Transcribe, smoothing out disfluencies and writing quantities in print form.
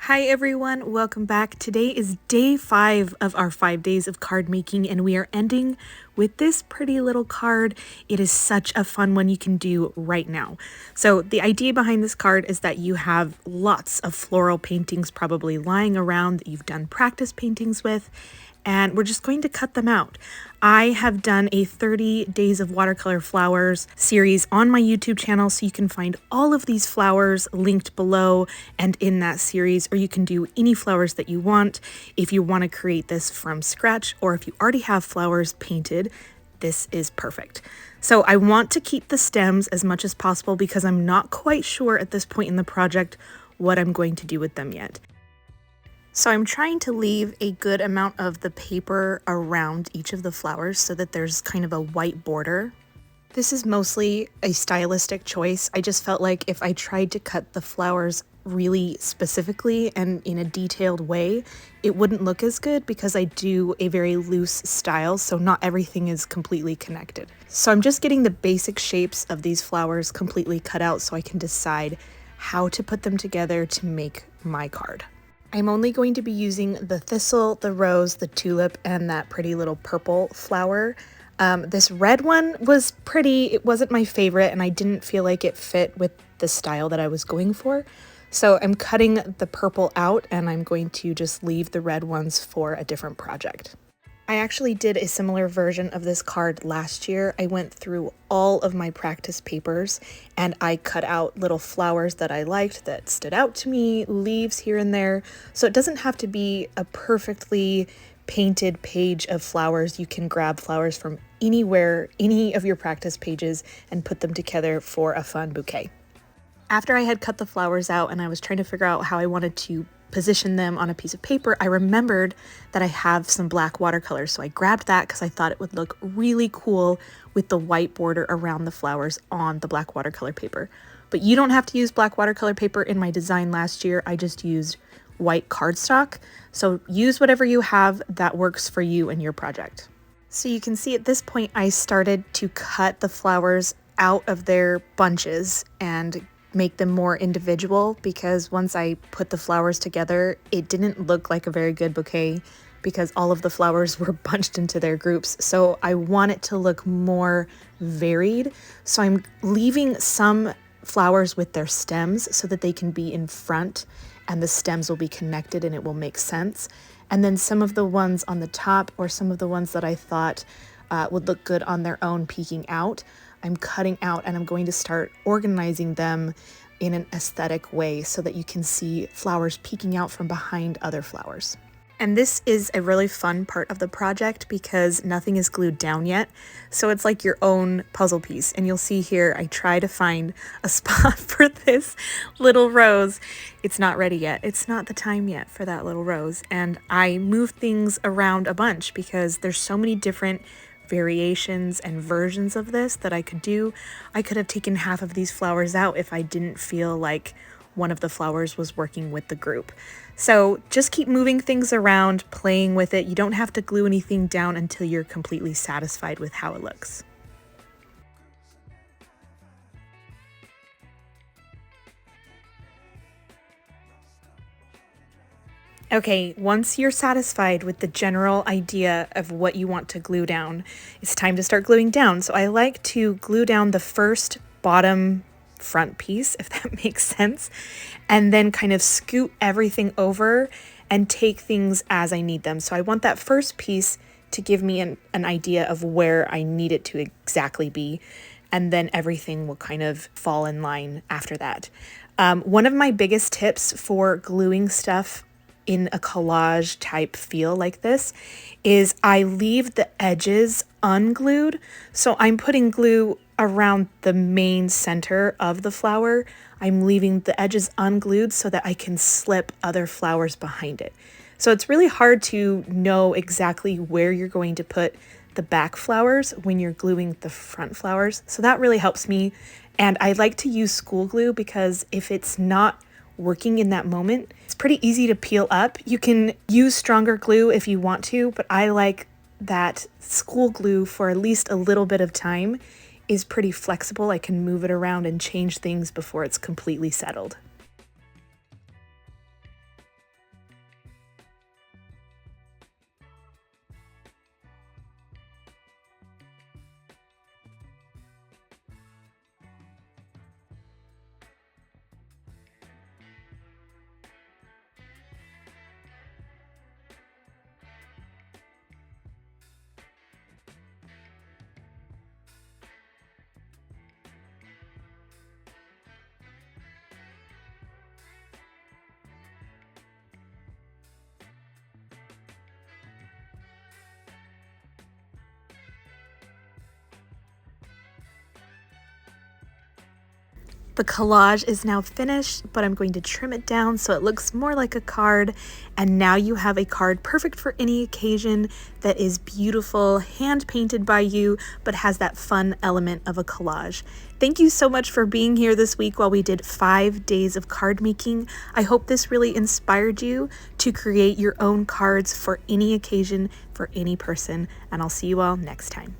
Hi everyone, welcome back. Today is day 5 of our 5 days of card making, and we are ending with this pretty little card. It is such a fun one you can do right now. So the idea behind this card is that you have lots of floral paintings probably lying around that you've done practice paintings with, and we're just going to cut them out. I have done a 30 days of watercolor flowers series on my YouTube channel, so you can find all of these flowers linked below and in that series, or you can do any flowers that you want if you want to create this from scratch, or if you already have flowers painted, this is perfect. So I want to keep the stems as much as possible because I'm not quite sure at this point in the project what I'm going to do with them yet. So I'm trying to leave a good amount of the paper around each of the flowers so that there's kind of a white border. This is mostly a stylistic choice. I just felt like if I tried to cut the flowers really specifically and in a detailed way, it wouldn't look as good because I do a very loose style, so not everything is completely connected. So I'm just getting the basic shapes of these flowers completely cut out so I can decide how to put them together to make my card. I'm only going to be using the thistle, the rose, the tulip, and that pretty little purple flower. This red one was pretty. It wasn't my favorite, and I didn't feel like it fit with the style that I was going for. So I'm cutting the purple out, and I'm going to just leave the red ones for a different project. I actually did a similar version of this card last year. I went through all of my practice papers and I cut out little flowers that I liked that stood out to me, leaves here and there. So it doesn't have to be a perfectly painted page of flowers. You can grab flowers from anywhere, any of your practice pages, and put them together for a fun bouquet. After I had cut the flowers out and I was trying to figure out how I wanted to position them on a piece of paper, I remembered that I have some black watercolors. So I grabbed that because I thought it would look really cool with the white border around the flowers on the black watercolor paper. But you don't have to use black watercolor paper. In my design last year, I just used white cardstock. So use whatever you have that works for you and your project. So you can see at this point, I started to cut the flowers out of their bunches and make them more individual, because once I put the flowers together, it didn't look like a very good bouquet because all of the flowers were bunched into their groups. So I want it to look more varied. So I'm leaving some flowers with their stems so that they can be in front and the stems will be connected and it will make sense. And then some of the ones on the top, or some of the ones that I thought would look good on their own peeking out, I'm cutting out and I'm going to start organizing them in an aesthetic way so that you can see flowers peeking out from behind other flowers. And this is a really fun part of the project because nothing is glued down yet. So it's like your own puzzle piece. And you'll see here, I try to find a spot for this little rose. It's not ready yet. It's not the time yet for that little rose. And I move things around a bunch because there's so many different variations and versions of this that I could do. I could have taken half of these flowers out if I didn't feel like one of the flowers was working with the group. So just keep moving things around, playing with it. You don't have to glue anything down until you're completely satisfied with how it looks. Okay, once you're satisfied with the general idea of what you want to glue down, it's time to start gluing down. So I like to glue down the first bottom front piece, if that makes sense, and then kind of scoot everything over and take things as I need them. So I want that first piece to give me an idea of where I need it to exactly be, and then everything will kind of fall in line after that. One of my biggest tips for gluing stuff in a collage type feel like this is I leave the edges unglued. So I'm putting glue around the main center of the flower. I'm leaving the edges unglued so that I can slip other flowers behind it. So it's really hard to know exactly where you're going to put the back flowers when you're gluing the front flowers. So that really helps me. And I like to use school glue because if it's not working in that moment, it's pretty easy to peel up. You can use stronger glue if you want to, but I like that school glue for at least a little bit of time is pretty flexible. I can move it around and change things before it's completely settled. The collage is now finished, but I'm going to trim it down so it looks more like a card. And now you have a card perfect for any occasion that is beautiful, hand painted by you, but has that fun element of a collage. Thank you so much for being here this week while we did 5 days of card making. I hope this really inspired you to create your own cards for any occasion, for any person, and I'll see you all next time.